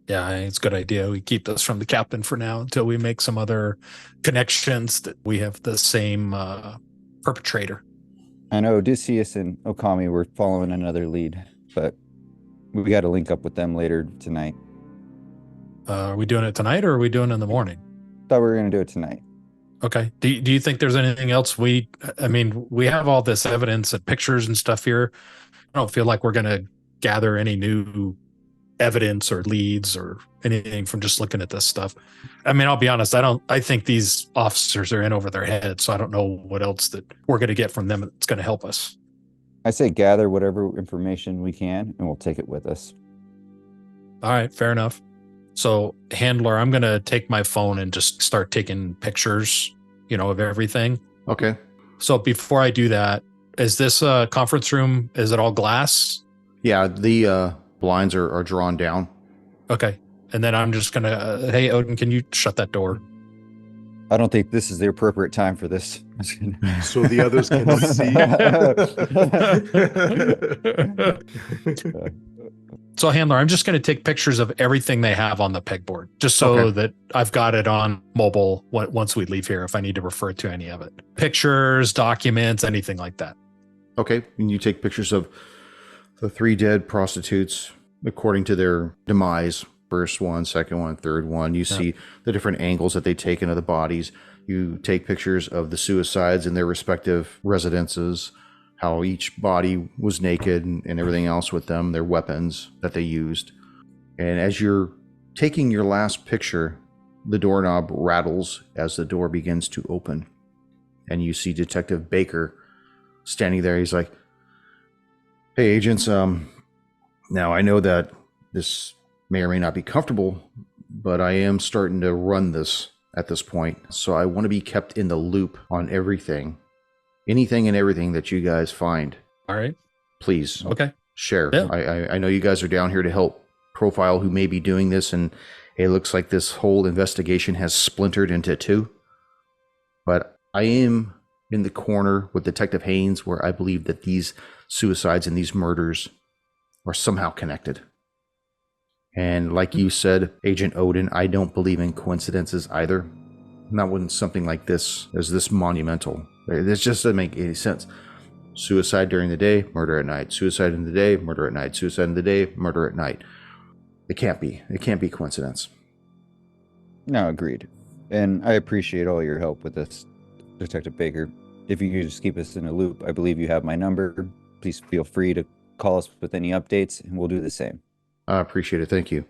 Yeah, it's a good idea. We keep this from the captain for now until we make some other connections that we have the same perpetrator. I know Odysseus and Okami were following another lead, but we got to link up with them later tonight. Are we doing it tonight or are we doing it in the morning? Thought we were going to do it tonight. Okay. Do you think there's anything else we have all this evidence and pictures and stuff here. I don't feel like we're going to gather any new evidence or leads or anything from just looking at this stuff. I'll be honest. I think these officers are in over their heads. So I don't know what else that we're going to get from them that's going to help us. I say gather whatever information we can and we'll take it with us. All right. Fair enough. So, handler, I'm going to take my phone and just start taking pictures, of everything. Okay. So, before I do that, is this conference room, is it all glass? Yeah, the blinds are drawn down. Okay. And then I'm just going to, hey, Odin, can you shut that door? I don't think this is the appropriate time for this. So the others can see. So, handler, I'm just going to take pictures of everything they have on the pegboard, just so that I've got it on mobile once we leave here if I need to refer to any of it. Pictures, documents, anything like that. Okay. And you take pictures of the 3 dead prostitutes according to their demise. First one, second one, third one. You see the different angles that they take into the bodies. You take pictures of the suicides in their respective residences, how each body was naked and everything else with them, their weapons that they used. And as you're taking your last picture, the doorknob rattles as the door begins to open. And you see Detective Baker standing there. He's like, hey, agents, now I know that this may or may not be comfortable, but I am starting to run this at this point. So I want to be kept in the loop on everything. Anything and everything that you guys find. All right. Please. Okay. Share. Yeah. I know you guys are down here to help profile who may be doing this, and it looks like this whole investigation has splintered into 2. But I am in the corner with Detective Haynes, where I believe that these suicides and these murders are somehow connected. And like you said, Agent Odin, I don't believe in coincidences either. Not when something like this is this monumental. This just doesn't make any sense. Suicide during the day, murder at night. Suicide in the day, murder at night. Suicide in the day, murder at night. It can't be. It can't be coincidence. No, agreed. And I appreciate all your help with this, Detective Baker. If you could just keep us in a loop, I believe you have my number. Please feel free to call us with any updates, and we'll do the same. I appreciate it. Thank you.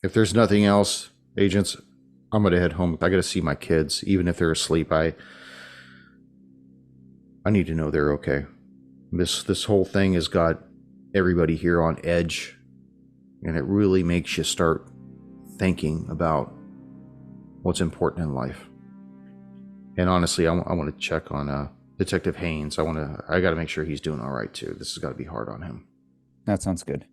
If there's nothing else, agents, I'm going to head home. I got to see my kids, even if they're asleep. I need to know they're okay. This whole thing has got everybody here on edge, and it really makes you start thinking about what's important in life. And honestly, I want to check on Detective Haynes. I got to make sure he's doing all right too. This has got to be hard on him. That sounds good.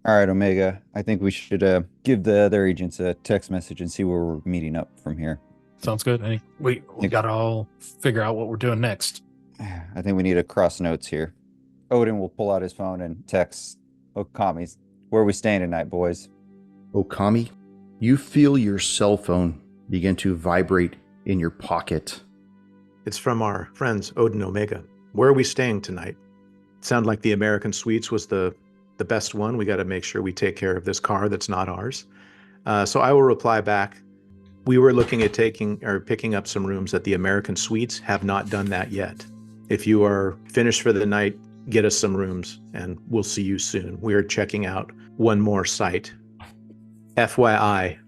All right, Omega. I think we should give the other agents a text message and see where we're meeting up from here. Sounds good. Hey, we got to all figure out what we're doing next. I think we need to cross notes here. Odin will pull out his phone and text Okami, "Where are we staying tonight, boys?" Okami, you feel your cell phone begin to vibrate in your pocket. It's from our friends, Odin Omega. Where are we staying tonight? Sound like the American Suites was the best one. We got to make sure we take care of this car that's not ours. So I will reply back. We were looking at picking up some rooms at the American Suites. Have not done that yet. If you are finished for the night, get us some rooms and we'll see you soon. We are checking out one more site. FYI,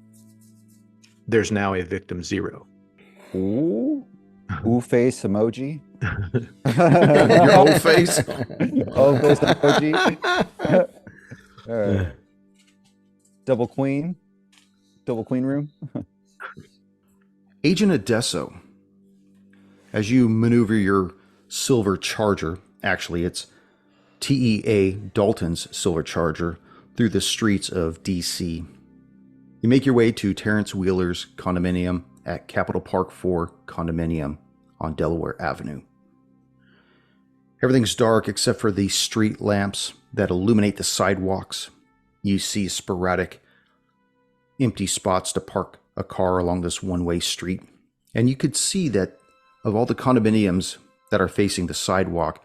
there's now a victim 0. Ooh face emoji. Your old face. Oh, face emoji. All right. Double queen room. Agent Adesso, as you maneuver your silver charger, actually it's TEA Dalton's silver charger, through the streets of DC, you make your way to Terrence Wheeler's condominium at Capitol Park 4 Condominium on Delaware Avenue. Everything's dark except for the street lamps that illuminate the sidewalks. You see sporadic empty spots to park a car along this one-way street. And you could see that of all the condominiums that are facing the sidewalk,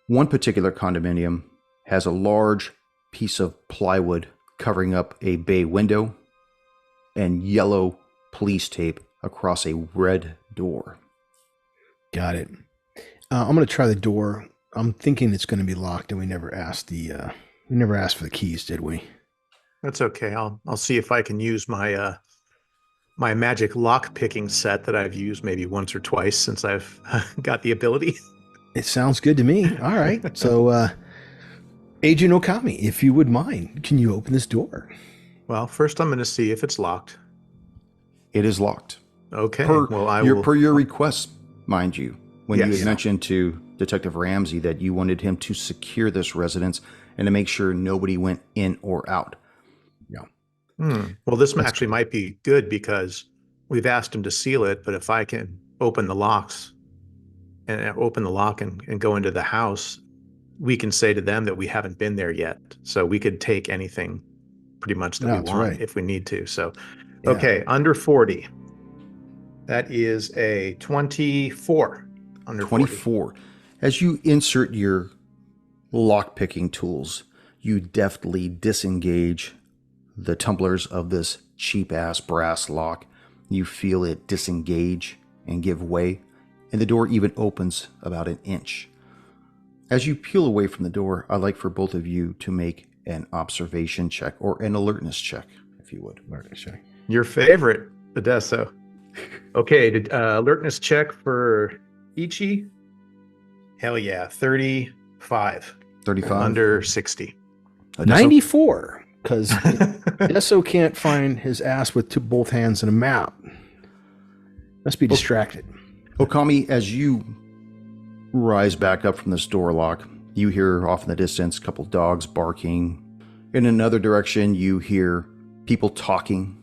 one particular condominium has a large piece of plywood covering up a bay window and yellow police tape across a red door. Got it. I'm going to try the door. I'm thinking it's going to be locked, and we never asked for the keys, did we? That's okay. I'll see if I can use my my magic lock picking set that I've used maybe once or twice since I've got the ability. It sounds good to me. All right. So, Agent Okami, if you would mind, can you open this door? Well, first I'm going to see if it's locked. It is locked. Okay. Per your request, mind you, when you Yes. had mentioned to Detective Ramsey that you wanted him to secure this residence and to make sure nobody went in or out. Well, this actually might be good because we've asked him to seal it, but if I can open the lock and go into the house, we can say to them that we haven't been there yet. So we could take anything pretty much that we That's want right. if we need to. So, Yeah. okay, under 40. That is a 24. Under 40. 24. As you insert your lock-picking tools, you deftly disengage the tumblers of this cheap-ass brass lock. You feel it disengage and give way, and the door even opens about an inch. As you peel away from the door, I'd like for both of you to make an observation check or an alertness check, if you would. Alertness check. Your favorite, Adesso. Okay, alertness check for Ichi. Hell yeah, 35. 35. Under 60. Adesso? 94, because Esso can't find his ass with both hands in a map. Must be distracted. Okami, as you rise back up from this door lock, you hear off in the distance a couple dogs barking. In another direction, you hear people talking.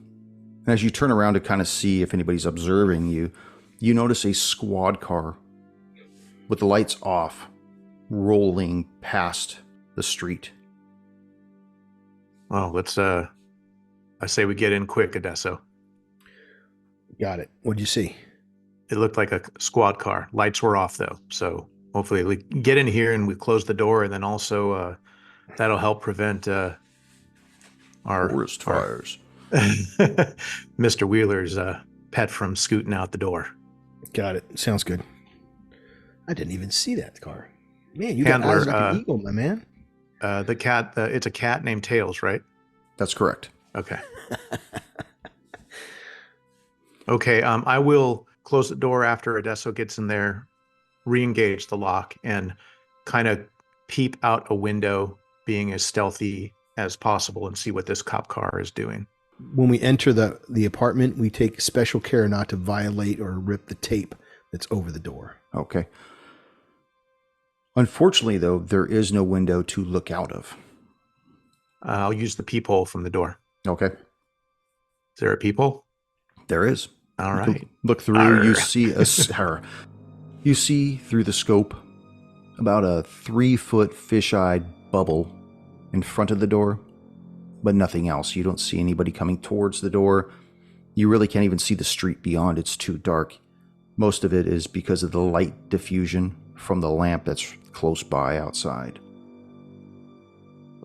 And as you turn around to kind of see if anybody's observing you, you notice a squad car with the lights off rolling past the street. Well, let's I say we get in quick, Adesso. Got it. What'd you see? It looked like a squad car. Lights were off though, so hopefully we get in here and we close the door, and then also that'll help prevent our Forest fires. Mr. Wheeler's pet from scooting out the door. Got it. Sounds good. I didn't even see that car. Man, you Handler, got eyes like an eagle, my man. The cat, it's a cat named Tails, right? That's correct. Okay. Okay, I will close the door after Adesso gets in there, re-engage the lock, and kind of peep out a window, being as stealthy as possible, and see what this cop car is doing. When we enter the apartment, we take special care not to violate or rip the tape that's over the door. Okay. Unfortunately, though, there is no window to look out of. I'll use the peephole from the door. Okay. Is there a peephole? There is. All right. Look through. You see you see through the scope about a 3-foot fish-eyed bubble in front of the door, but nothing else. You don't see anybody coming towards the door. You really can't even see the street beyond. It's too dark. Most of it is because of the light diffusion from the lamp that's close by outside.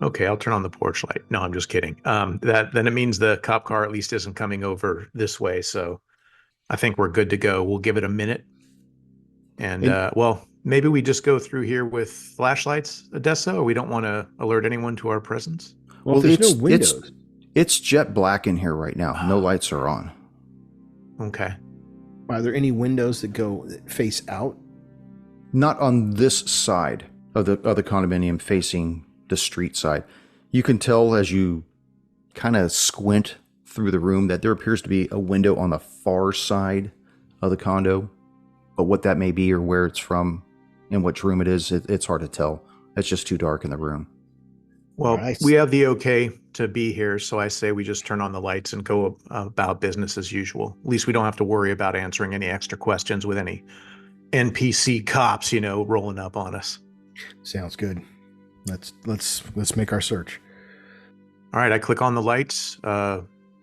Okay, I'll turn on the porch light. No, I'm just kidding. Then it means the cop car at least isn't coming over this way, so I think we're good to go. We'll give it a minute. And well, maybe we just go through here with flashlights, Odessa, or we don't want to alert anyone to our presence? Well, there's no windows. It's jet black in here right now. No lights are on. Okay. Are there any windows that face out? Not on this side of the condominium facing the street side. You can tell as you kind of squint through the room that there appears to be a window on the far side of the condo. But what that may be or where it's from and which room it is, it's hard to tell. It's just too dark in the room. Well, Right. we have the okay to be here, so I say we just turn on the lights and go about business as usual. At least we don't have to worry about answering any extra questions with any NPC cops, rolling up on us. Sounds good. Let's make our search. All right, I click on the lights.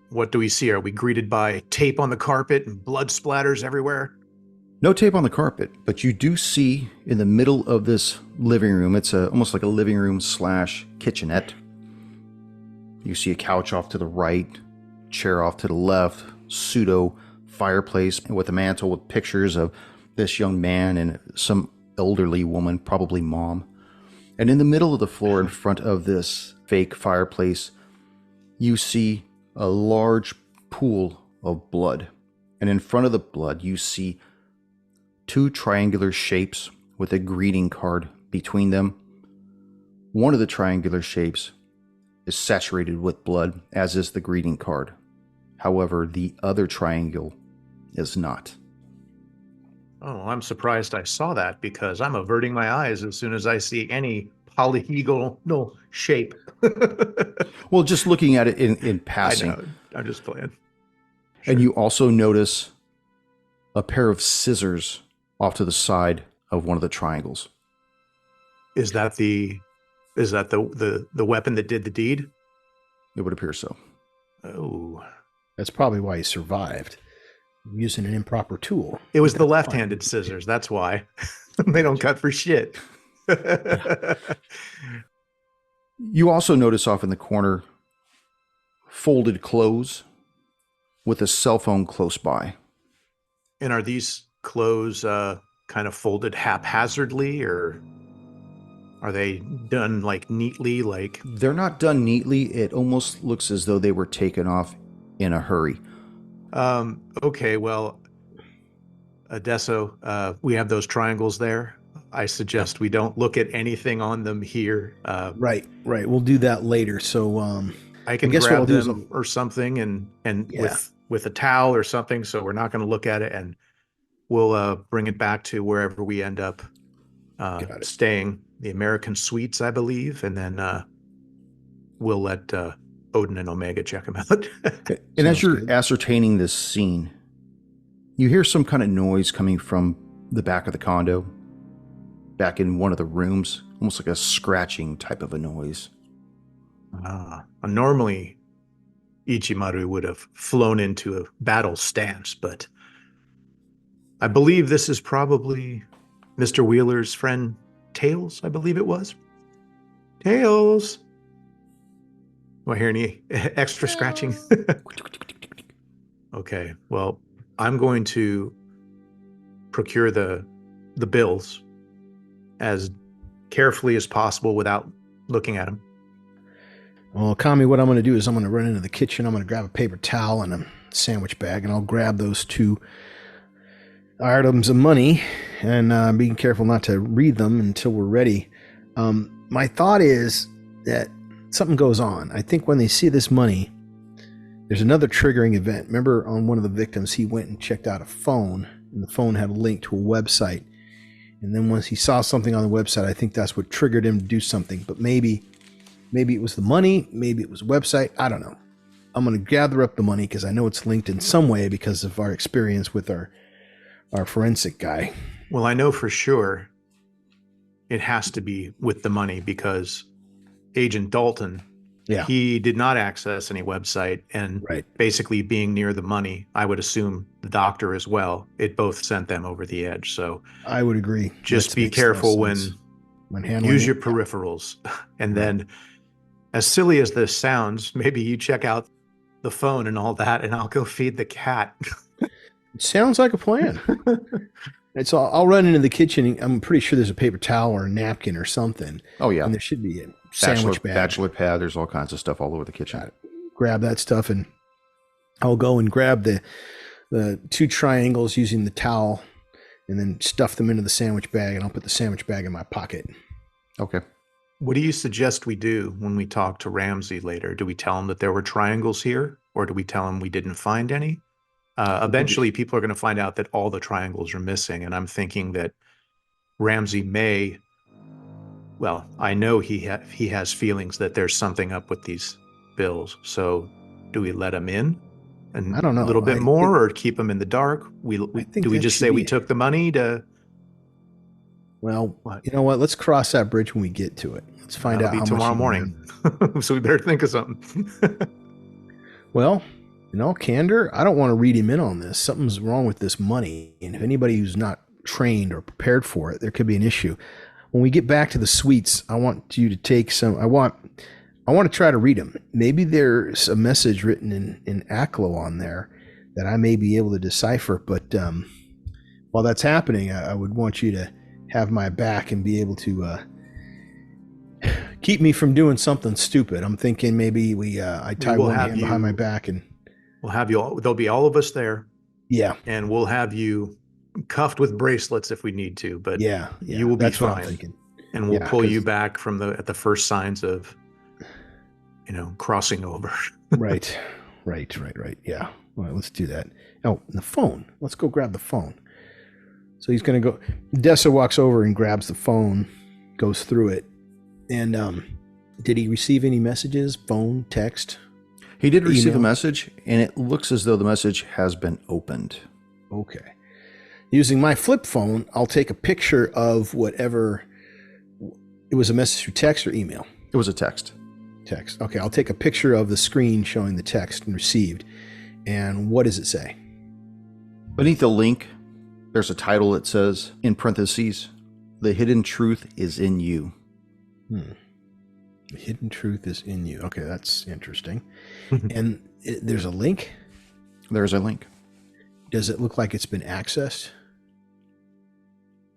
What do we see? Are we greeted by tape on the carpet and blood splatters everywhere? No tape on the carpet, but you do see in the middle of this living room, it's almost like a living room / kitchenette. You see a couch off to the right, chair off to the left, pseudo fireplace with a mantle with pictures of this young man and some elderly woman, probably mom. And in the middle of the floor in front of this fake fireplace, you see a large pool of blood. And in front of the blood, you see 2 triangular shapes with a greeting card between them. One of the triangular shapes is saturated with blood, as is the greeting card. However, the other triangle is not. Oh, I'm surprised I saw that because I'm averting my eyes as soon as I see any polygonal shape. Well, just looking at it in passing. I know. I'm just playing. And you also notice a pair of scissors off to the side of one of the triangles. Is that the weapon that did the deed? It would appear so. Oh. That's probably why he survived. Using an improper tool. It was the left-handed scissors. That's why. They don't cut for shit. You also notice off in the corner folded clothes with a cell phone close by. And are these clothes kind of folded haphazardly, or are they done like neatly? Like They're not done neatly. It almost looks as though they were taken off in a hurry. Okay, well, Adesso, we have those triangles there. I suggest we don't look at anything on them here. Right. We'll do that later. So I can guess what I'll grab do is them or something and Yeah. with a towel or something, so we're not going to look at it, and we'll bring it back to wherever we end up staying, the American Suites, I believe, and then we'll let Odin and Omega check them out. And as you're good. ascertaining this scene, you hear some kind of noise coming from the back of the condo, back in one of the rooms, almost like a scratching type of a noise. Normally, Ichimaru would have flown into a battle stance, but I believe this is probably Mr. Wheeler's friend Tails, I believe it was. Tails. Do I hear any extra scratching? Okay, well, I'm going to procure the bills as carefully as possible without looking at them. Well, Kami, what I'm going to do is I'm going to run into the kitchen. I'm going to grab a paper towel and a sandwich bag, and I'll grab those 2 items of money, and being careful not to read them until we're ready. My thought is that something goes on. I think when they see this money, there's another triggering event. Remember, on one of the victims, he went and checked out a phone, and the phone had a link to a website. And then once he saw something on the website, I think that's what triggered him to do something. But maybe it was the money, maybe it was a website. I don't know. I'm going to gather up the money because I know it's linked in some way because of our experience with our forensic guy. Well, I know for sure it has to be with the money because Agent Dalton, he did not access any website, and basically being near the money, I would assume the doctor as well. It both sent them over the edge. So I would agree. Just be careful when use your peripherals. And then, as silly as this sounds, maybe you check out the phone and all that, and I'll go feed the cat. It sounds like a plan. And so I'll run into the kitchen. I'm pretty sure there's a paper towel or a napkin or something. Oh, yeah. And there should be a sandwich bag. Bachelor pad. There's all kinds of stuff all over the kitchen. Grab that stuff, and I'll go and grab the 2 triangles using the towel and then stuff them into the sandwich bag, and I'll put the sandwich bag in my pocket. Okay. What do you suggest we do when we talk to Ramsey later? Do we tell him that there were triangles here, or do we tell him we didn't find any? Eventually, people are going to find out that all the triangles are missing, and I'm thinking that Ramsey may, well, I know he has feelings that there's something up with these bills. So do we let him in and I don't know. a little bit more, or keep him in the dark? Do we just say we took the money to? Well, you know what? Let's cross that bridge when we get to it. Let's find out how much tomorrow morning. So we better think of something. Well, in all candor, I don't want to read him in on this. Something's wrong with this money. And if anybody who's not trained or prepared for it, there could be an issue. When we get back to the suites, I want you to take some, I want to try to read them. Maybe there's a message written in ACLO on there that I may be able to decipher. But while that's happening, I would want you to have my back and be able to keep me from doing something stupid. I'm thinking maybe I tie one hand behind my back, and we'll have you all, there'll be all of us there. Yeah. And we'll have you cuffed with bracelets if we need to, but you will be that's fine. what I'm thinking. And we'll pull you back from at the first signs of, crossing over. Right. Yeah. All right, let's do that. Oh, the phone. Let's go grab the phone. So he's going to go. Dessa walks over and grabs the phone, goes through it. And did he receive any messages? Phone, text? He did receive a message, and it looks as though the message has been opened. Okay. Using my flip phone, I'll take a picture of whatever. It was a message through text or email? It was a text. Text. Okay, I'll take a picture of the screen showing the text and received. And what does it say? Beneath the link, there's a title that says, in parentheses, "The hidden truth is in you." The hidden truth is in you. Okay, that's interesting. And there's a link? There's a link. Does it look like it's been accessed?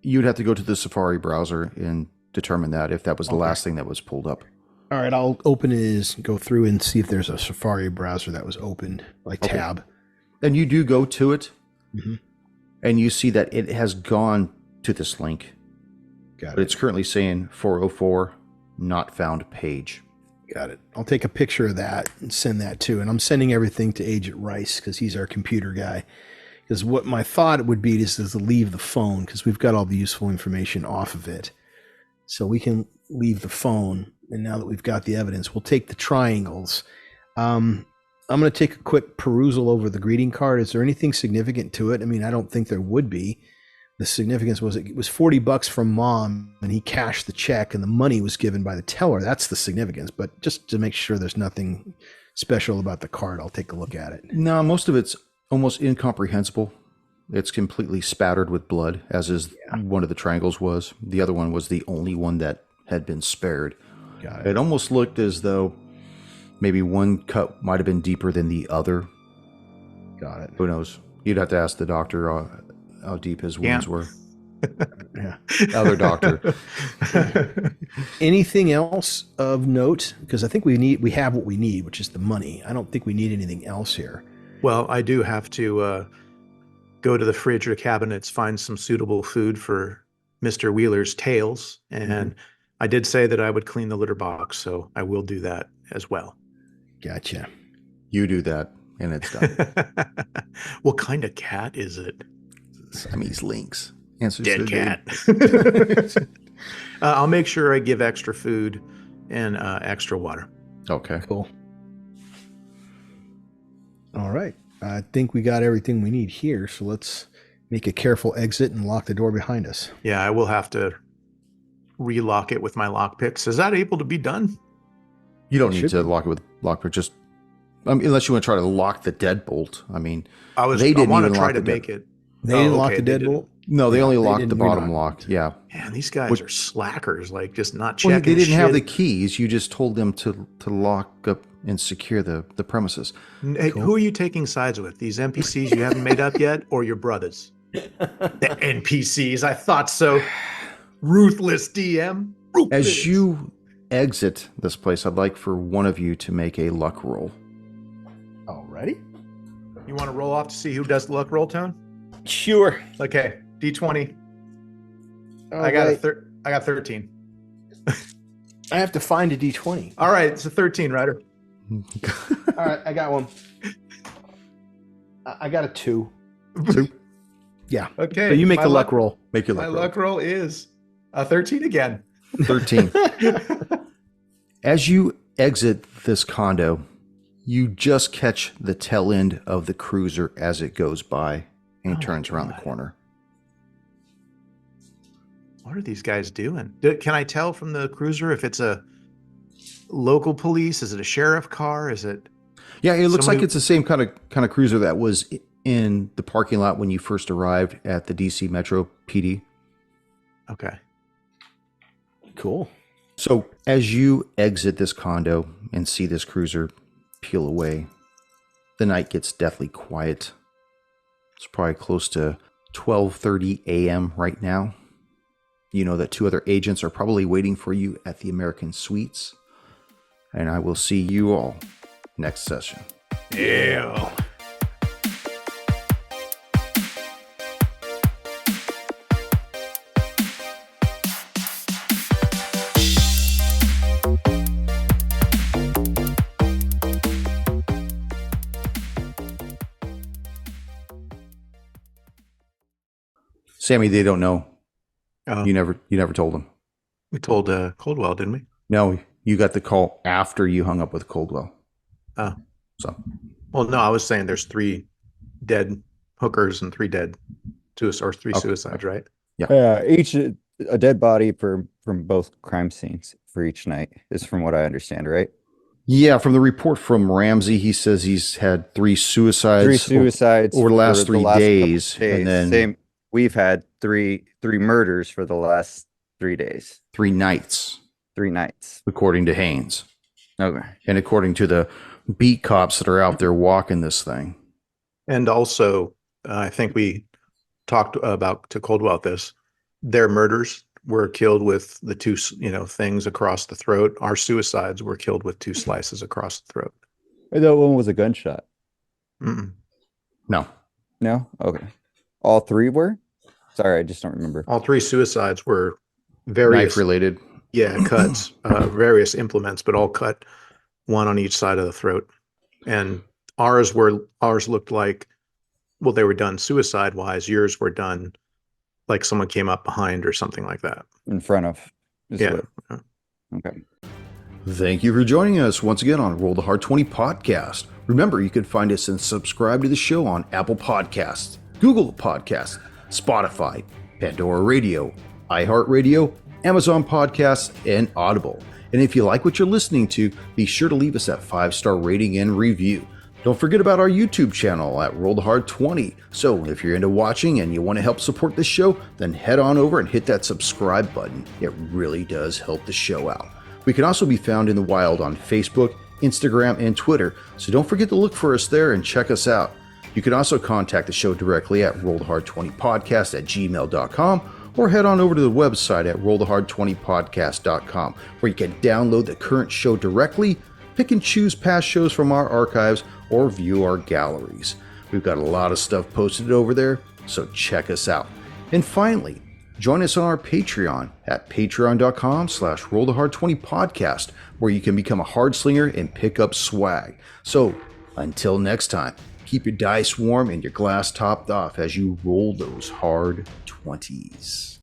You'd have to go to the Safari browser and determine that if that was the last thing that was pulled up. All right, I'll open it, go through and see if there's a Safari browser that was opened, like tab. And you do go to it, and you see that it has gone to this link. Got it. But it's currently saying 404 not found page. Got it. I'll take a picture of that and send that too. And I'm sending everything to Agent Rice because he's our computer guy. Because what my thought would be is to leave the phone, because we've got all the useful information off of it. So we can leave the phone. And now that we've got the evidence, we'll take the triangles. I'm going to take a quick perusal over the greeting card. Is there anything significant to it? I mean, I don't think there would be. The significance was it was $40 from Mom, and he cashed the check, and the money was given by the teller. That's the significance. But just to make sure there's nothing special about the card, I'll take a look at it. No, most of it's almost incomprehensible. It's completely spattered with blood, as is one of the triangles was. The other one was the only one that had been spared. Got It almost looked as though maybe one cut might have been deeper than the other. Got it. Who knows? You'd have to ask the doctor how deep his wounds were. Yeah. Other doctor. Anything else of note? Because I think we have what we need, which is the money. I don't think we need anything else here. Well, I do have to go to the fridge or cabinets, find some suitable food for Mr. Wheeler's tails. And I did say that I would clean the litter box, so I will do that as well. Gotcha. You do that, and it's done. What kind of cat is it? Siamese lynx. Answers Dead to cat. the I'll make sure I give extra food and extra water. name. Okay. Cool. All right. I think we got everything we need here. So let's make a careful exit and lock the door behind us. Yeah, I will have to relock it with my lock picks. Is that able to be done? You don't It need should to lock it with lockpick. Just unless you want to try to lock the deadbolt. I mean, I They didn't want to even try lock to the make it. They Oh, didn't lock okay, the they deadbolt? no, they Yeah, only they locked didn't. the We're bottom not. lock. Yeah. Man, these guys What- are slackers. Like just not Well, checking. they didn't have shit. the keys. You just told them to lock up and secure the premises. Hey, who are you taking sides with? These NPCs you haven't made up yet, or your brothers? The NPCs. I thought so. Ruthless DM. Ruthless. As you exit this place, I'd like for one of you to make a luck roll. Already? You want to roll off to see who does the luck roll, Tone? Sure. Okay, D20. All I got right. I got 13. I have to find a D20. All right, it's a 13, Ryder. All right, I got one. I got a 2. Yeah. Okay. So you make my the luck roll. Make your My luck roll. luck roll is a 13 again. 13. As you exit this condo, you just catch the tail end of the cruiser as it goes by and Oh, turns around the God. corner. What are these guys doing? Can I tell from the cruiser if it's a local police? Is it a sheriff car? Is it? Yeah, it looks like Somebody- it's the same kind of cruiser that was in the parking lot when you first arrived at the DC Metro PD. Okay. Cool. So as you exit this condo and see this cruiser peel away, the night gets deathly quiet. It's probably close to 12:30 a.m. right now. You know that 2 other agents are probably waiting for you at the American Suites. And I will see you all next session. Yeah. Sammy, they don't know. Oh, You never told them. we told Coldwell, didn't we? No, you got the call after you hung up with Coldwell. Oh. So Well, no, I was saying there's 3 dead hookers and 3 dead or 3 Okay. suicides, right? Each a dead body from both crime scenes for each night is from what I understand, right? yeah, from the report from Ramsey, he says he's had 3 suicides. 3 suicides over the last for 3 couple days, and then same. We've had three murders for the last 3 days, 3 nights, 3 nights. according to Haynes. Okay. And according to the beat cops that are out there walking this thing. And also, I think we talked about to Coldwell this. Their murders were killed with the 2, things across the throat. Our suicides were killed with 2 slices across the throat. That one was a gunshot. Mm-mm. No. No? Okay. All 3 were? Sorry, I just don't remember. All 3 suicides were various Knife related. cuts, various implements, but all cut, one on each side of the throat. And ours looked like, well, they were done suicide wise. Yours were done like someone came up behind or something like that. In front of. is Yeah. what- Okay. Thank you for joining us once again on Roll the Hard 20 podcast. Remember, you can find us and subscribe to the show on Apple Podcasts, Google Podcasts, Spotify, Pandora Radio, iHeart Radio, Amazon Podcasts, and Audible. And if you like what you're listening to, be sure to leave us that 5-star rating and review. Don't forget about our YouTube channel at Roll the Hard 20. So if you're into watching and you want to help support this show, then head on over and hit that subscribe button. It really does help the show out. We can also be found in the wild on Facebook, Instagram, and Twitter, so don't forget to look for us there and check us out. You can also contact the show directly at rollthehard20podcast@gmail.com or head on over to the website at rollthehard20podcast.com where you can download the current show directly, pick and choose past shows from our archives, or view our galleries. We've got a lot of stuff posted over there, so check us out. And finally, join us on our Patreon at patreon.com/rollthehard20podcast, where you can become a hard slinger and pick up swag. So until next time, keep your dice warm and your glass topped off as you roll those hard 20s.